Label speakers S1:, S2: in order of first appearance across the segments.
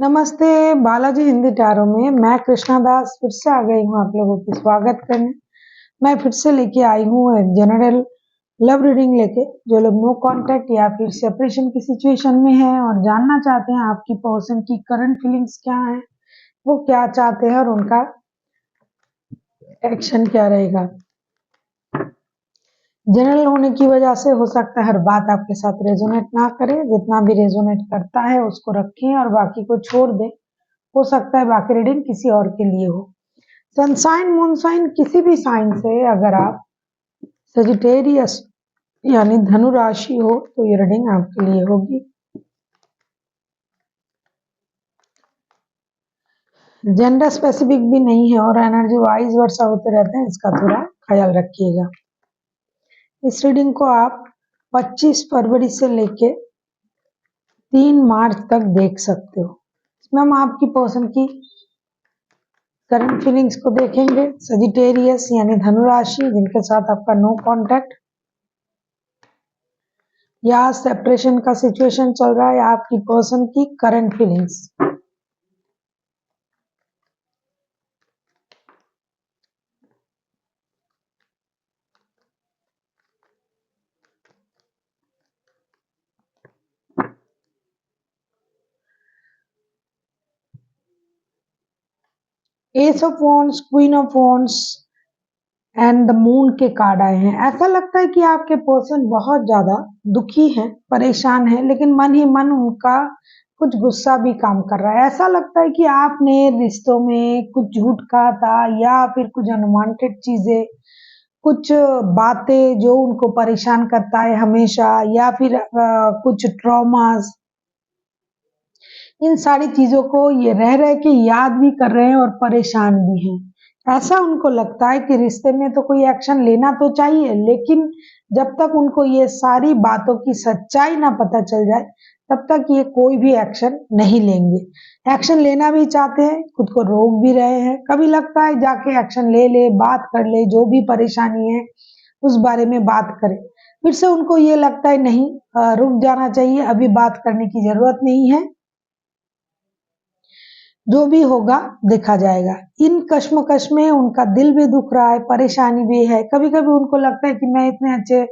S1: नमस्ते बालाजी हिंदी टैरो में मैं कृष्णा दास फिर से आ गई हूँ आप लोगों की स्वागत करने। मैं फिर से लेके आई हूँ एक जनरल लव रीडिंग लेके। जो लोग नो कांटेक्ट या फिर सेपरेशन की सिचुएशन में हैं और जानना चाहते हैं आपकी पर्सन की करंट फीलिंग्स क्या है, वो क्या चाहते हैं और उनका एक्शन क्या रहेगा। जनरल होने की वजह से हो सकता है हर बात आपके साथ रेजोनेट ना करे, जितना भी रेजोनेट करता है उसको रखें और बाकी को छोड़ दें। हो सकता है बाकी रीडिंग किसी और के लिए हो। सनसाइन मूनसाइन किसी भी साइन से अगर आप सजिटेरियस यानी धनु राशि हो तो ये रीडिंग आपके लिए होगी। जेंडर स्पेसिफिक भी नहीं है और एनर्जी वाइज वर्षा होते रहते हैं, इसका थोड़ा ख्याल रखिएगा। इस रीडिंग को आप 25 फरवरी से लेके 3 मार्च तक देख सकते हो। इसमें हम आपकी पर्सन की करंट फीलिंग्स को देखेंगे। सजिटेरियस यानी धनु राशि जिनके साथ आपका नो कांटेक्ट या सेपरेशन का सिचुएशन चल रहा है, या आपकी पर्सन की current feelings. S of wands, queen of wands and the moon के कार्ड आए हैं। ऐसा लगता है कि आपके पर्सन बहुत ज्यादा दुखी हैं, परेशान हैं, लेकिन मन ही मन उनका कुछ गुस्सा भी काम कर रहा है। ऐसा लगता है कि आपने रिश्तों में कुछ झूठ कहा था या फिर कुछ अनवांटेड चीजें, कुछ बातें जो उनको परेशान करता है हमेशा, या फिर कुछ ट्रॉमास, इन सारी चीजों को ये रह के याद भी कर रहे हैं और परेशान भी हैं। ऐसा उनको लगता है कि रिश्ते में तो कोई एक्शन लेना तो चाहिए, लेकिन जब तक उनको ये सारी बातों की सच्चाई ना पता चल जाए तब तक ये कोई भी एक्शन नहीं लेंगे। एक्शन लेना भी चाहते हैं, खुद को रोक भी रहे हैं। कभी लगता है जाके एक्शन ले ले, बात कर ले, जो भी परेशानी है उस बारे में बात करें। फिर से उनको ये लगता है नहीं, रुक जाना चाहिए, अभी बात करने की जरूरत नहीं है, जो भी होगा देखा जाएगा। इन कश्मकश में उनका दिल भी दुख रहा है, परेशानी भी है। कभी कभी उनको लगता है कि मैं इतने अच्छे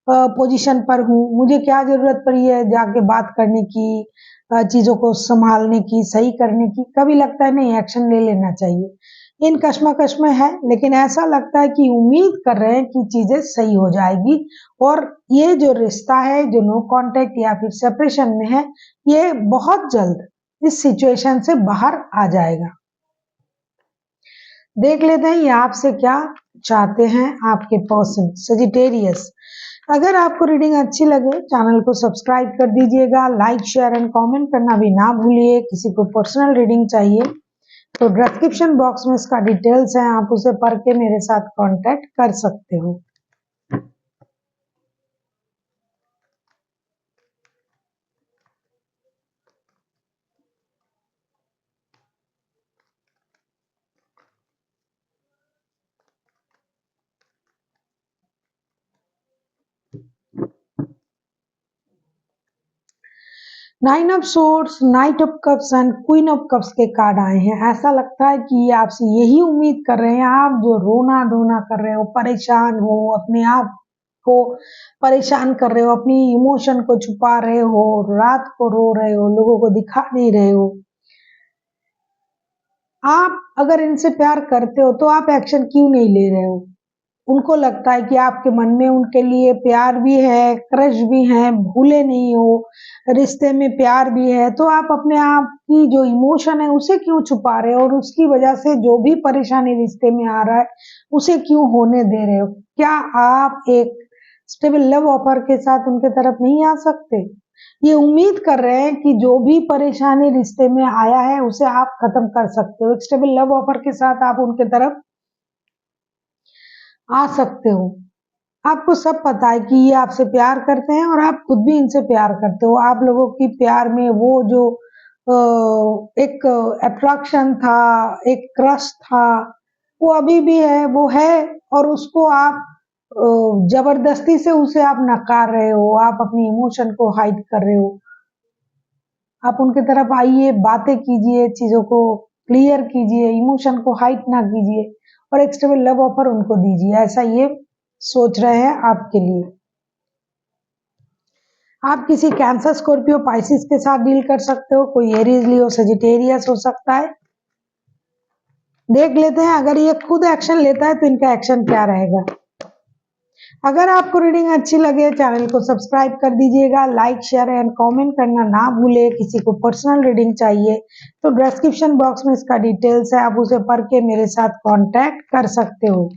S1: पोजीशन पर हूँ, मुझे क्या जरूरत पड़ी है जाके बात करने की, चीजों को संभालने की, सही करने की। कभी लगता है नहीं, एक्शन ले लेना चाहिए। इन कश्मकश में है, लेकिन ऐसा लगता है कि उम्मीद कर रहे हैं कि चीजें सही हो जाएगी और ये जो रिश्ता है जो नो कांटेक्ट या फिर सेपरेशन में है, ये बहुत जल्द इस सिचुएशन से बाहर आ जाएगा। देख लेते हैं ये आपसे क्या चाहते हैं आपके पर्सन सजिटेरियस। अगर आपको रीडिंग अच्छी लगे चैनल को सब्सक्राइब कर दीजिएगा, लाइक शेयर एंड कमेंट करना भी ना भूलिए। किसी को पर्सनल रीडिंग चाहिए तो डिस्क्रिप्शन बॉक्स में इसका डिटेल्स है, आप उसे पढ़ के मेरे साथ कांटेक्ट कर सकते हो। 9 of swords, night of cups and queen of cups के कार्ड आए हैं। ऐसा लगता है कि ये आपसे यही उम्मीद कर रहे हैं, आप जो रोना धोना कर रहे हो, परेशान हो, अपने आप को परेशान कर रहे हो, अपनी इमोशन को छुपा रहे हो, रात को रो रहे हो, लोगों को दिखा नहीं रहे हो। आप अगर इनसे प्यार करते हो तो आप एक्शन क्यों नहीं ले रहे हो? उनको लगता है कि आपके मन में उनके लिए प्यार भी है, क्रश भी है, भूले नहीं हो, रिश्ते में प्यार भी है, तो आप अपने आप की जो इमोशन है उसे क्यों छुपा रहे हो और उसकी वजह से जो भी परेशानी रिश्ते में आ रहा है उसे क्यों होने दे रहे हो? क्या आप एक स्टेबल लव ऑफर के साथ उनके तरफ नहीं आ सकते? ये उम्मीद कर रहे हैं कि जो भी परेशानी रिश्ते में आया है उसे आप खत्म कर सकते हो। एक स्टेबल लव ऑफर के साथ आप उनके तरफ आ सकते हो। आपको सब पता है कि ये आपसे प्यार करते हैं और आप खुद भी इनसे प्यार करते हो। आप लोगों की प्यार में वो जो एक अट्रैक्शन था, एक क्रश था, वो अभी भी है, वो है। और उसको आप जबरदस्ती से उसे आप नकार रहे हो, आप अपनी इमोशन को हाइड कर रहे हो। आप उनकी तरफ आइए, बातें कीजिए, चीज़ों को क्लियर कीजिए, इमोशन को हाइड ना कीजिए और एक स्टेबल लव ऑफर उनको दीजिए। ऐसा ये सोच रहे हैं आपके लिए। आप किसी कैंसर, स्कॉर्पियो, पाइसिस के साथ डील कर सकते हो, कोई एरीज, लियो, सजिटेरियस हो सकता है। देख लेते हैं अगर ये खुद एक्शन लेता है तो इनका एक्शन क्या रहेगा। अगर आपको रीडिंग अच्छी लगे चैनल को सब्सक्राइब कर दीजिएगा, लाइक शेयर एंड कमेंट करना ना भूले। किसी को पर्सनल रीडिंग चाहिए तो डिस्क्रिप्शन बॉक्स में इसका डिटेल्स है, आप उसे पढ़ के मेरे साथ कांटेक्ट कर सकते हो।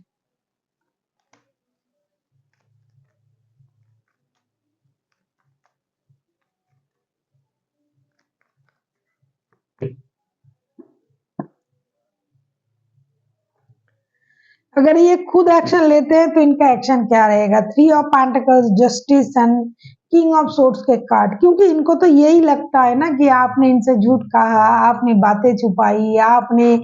S1: अगर ये खुद एक्शन लेते हैं तो इनका एक्शन क्या रहेगा। 3 of pentacles, justice and king of swords के कार्ड, क्योंकि इनको तो यही लगता है ना कि आपने इनसे झूठ कहा, आपने बातें छुपाई, आपने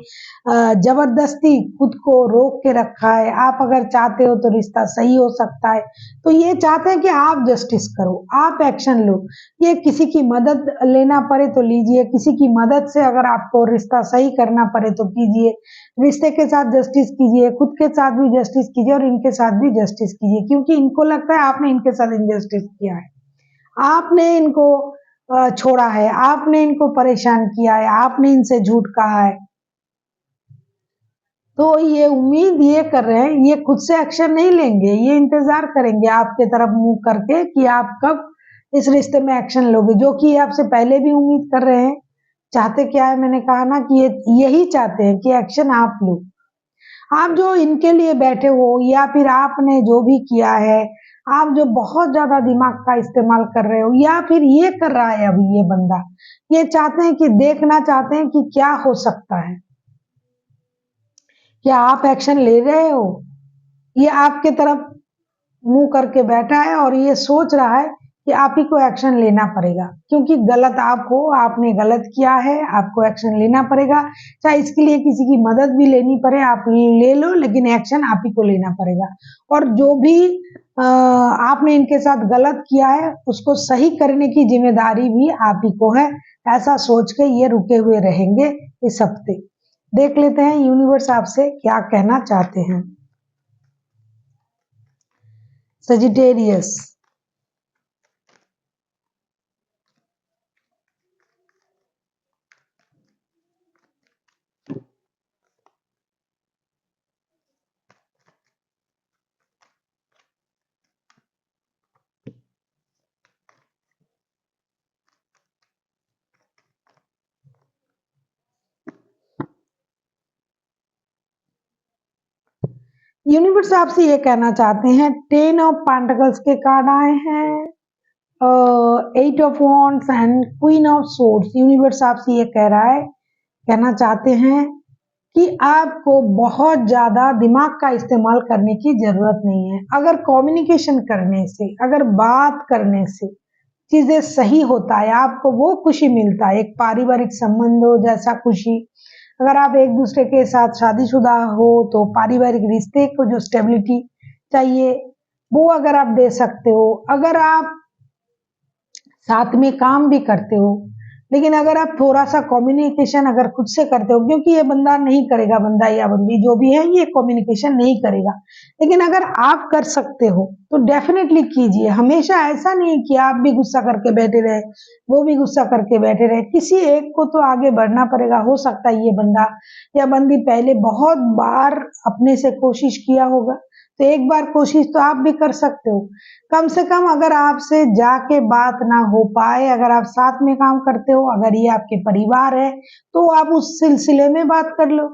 S1: जबरदस्ती खुद को रोक के रखा है। आप अगर चाहते हो तो रिश्ता सही हो सकता है, तो ये चाहते हैं कि आप जस्टिस करो, आप एक्शन लो। ये किसी की मदद लेना पड़े तो लीजिए, किसी की मदद से अगर आपको रिश्ता सही करना पड़े तो कीजिए। रिश्ते के साथ जस्टिस कीजिए, खुद के साथ भी जस्टिस कीजिए और इनके साथ भी जस्टिस कीजिए, क्योंकि इनको लगता है आपने इनके साथ इनजस्टिस किया है, आपने इनको छोड़ा है, आपने इनको परेशान किया है, आपने इनसे झूठ कहा है। तो ये उम्मीद ये कर रहे हैं, ये खुद से एक्शन नहीं लेंगे, ये इंतजार करेंगे आपके तरफ मुंह करके कि आप कब इस रिश्ते में एक्शन लोगे, जो कि आपसे पहले भी उम्मीद कर रहे हैं। चाहते क्या है, मैंने कहा ना कि ये यही चाहते हैं कि एक्शन आप लो। आप जो इनके लिए बैठे हो या फिर आपने जो भी किया है, आप जो बहुत ज्यादा दिमाग का इस्तेमाल कर रहे हो या फिर ये कर रहा है अभी ये बंदा, ये चाहते हैं कि देखना चाहते हैं कि क्या हो सकता है, क्या आप एक्शन ले रहे हो। ये आपके तरफ मुंह करके बैठा है और ये सोच रहा है कि आप ही को एक्शन लेना पड़ेगा, क्योंकि गलत आप हो, आपने गलत किया है, आपको एक्शन लेना पड़ेगा। चाहे इसके लिए किसी की मदद भी लेनी पड़े आप ले लो, लेकिन एक्शन आप ही को लेना पड़ेगा। और जो भी आपने इनके साथ गलत किया है उसको सही करने की जिम्मेदारी भी आप ही को है। ऐसा सोच के ये रुके हुए रहेंगे इस हफ्ते। देख लेते हैं यूनिवर्स आपसे क्या कहना चाहते हैं। सजिटेरियस, यूनिवर्स आपसे ये कहना चाहते हैं, 10 ऑफ पेंटिकल्स के कार्ड आए हैं, 8 of wands and queen of swords. Universe आपसे ये कह रहा है, कहना चाहते हैं कि आपको बहुत ज्यादा दिमाग का इस्तेमाल करने की जरूरत नहीं है। अगर कम्युनिकेशन करने से, अगर बात करने से चीजें सही होता है, आपको वो खुशी मिलता है, एक पारिवारिक संबंधों जैसा खुशी। अगर आप एक दूसरे के साथ शादीशुदा हो तो पारिवारिक रिश्ते को जो स्टेबिलिटी चाहिए वो अगर आप दे सकते हो। अगर आप साथ में काम भी करते हो, लेकिन अगर आप थोड़ा सा कम्युनिकेशन अगर खुद से करते हो, क्योंकि ये बंदा नहीं करेगा, बंदा या बंदी जो भी है ये कम्युनिकेशन नहीं करेगा, लेकिन अगर आप कर सकते हो तो डेफिनेटली कीजिए। हमेशा ऐसा नहीं कि आप भी गुस्सा करके बैठे रहे, वो भी गुस्सा करके बैठे रहे, किसी एक को तो आगे बढ़ना पड़ेगा। हो सकता है ये बंदा या बंदी पहले बहुत बार अपने से कोशिश किया होगा, तो एक बार कोशिश तो आप भी कर सकते हो। कम से कम अगर आपसे जाके बात ना हो पाए, अगर आप साथ में काम करते हो, अगर ये आपके परिवार है तो आप उस सिलसिले में बात कर लो।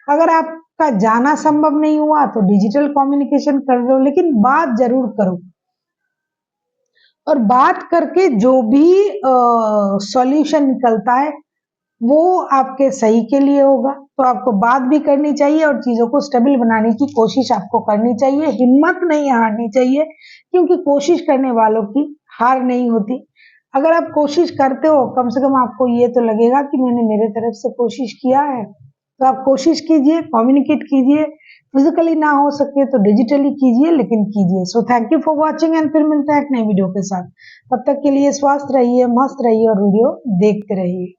S1: अगर आपका जाना संभव नहीं हुआ तो डिजिटल कम्युनिकेशन कर लो, लेकिन बात जरूर करो। और बात करके जो भी सॉल्यूशन निकलता है वो आपके सही के लिए होगा। तो आपको बात भी करनी चाहिए और चीजों को स्टेबल बनाने की कोशिश आपको करनी चाहिए। हिम्मत नहीं हारनी चाहिए, क्योंकि कोशिश करने वालों की हार नहीं होती। अगर आप कोशिश करते हो, कम से कम आपको ये तो लगेगा कि मैंने मेरे तरफ से कोशिश किया है। तो आप कोशिश कीजिए, कम्युनिकेट कीजिए, फिजिकली ना हो सके तो डिजिटली कीजिए, लेकिन कीजिए। So thank you for watching and फिर मिलते हैं एक नई वीडियो के साथ। तब तक के लिए स्वस्थ रहिए, मस्त रहिए और वीडियो देखते रहिए।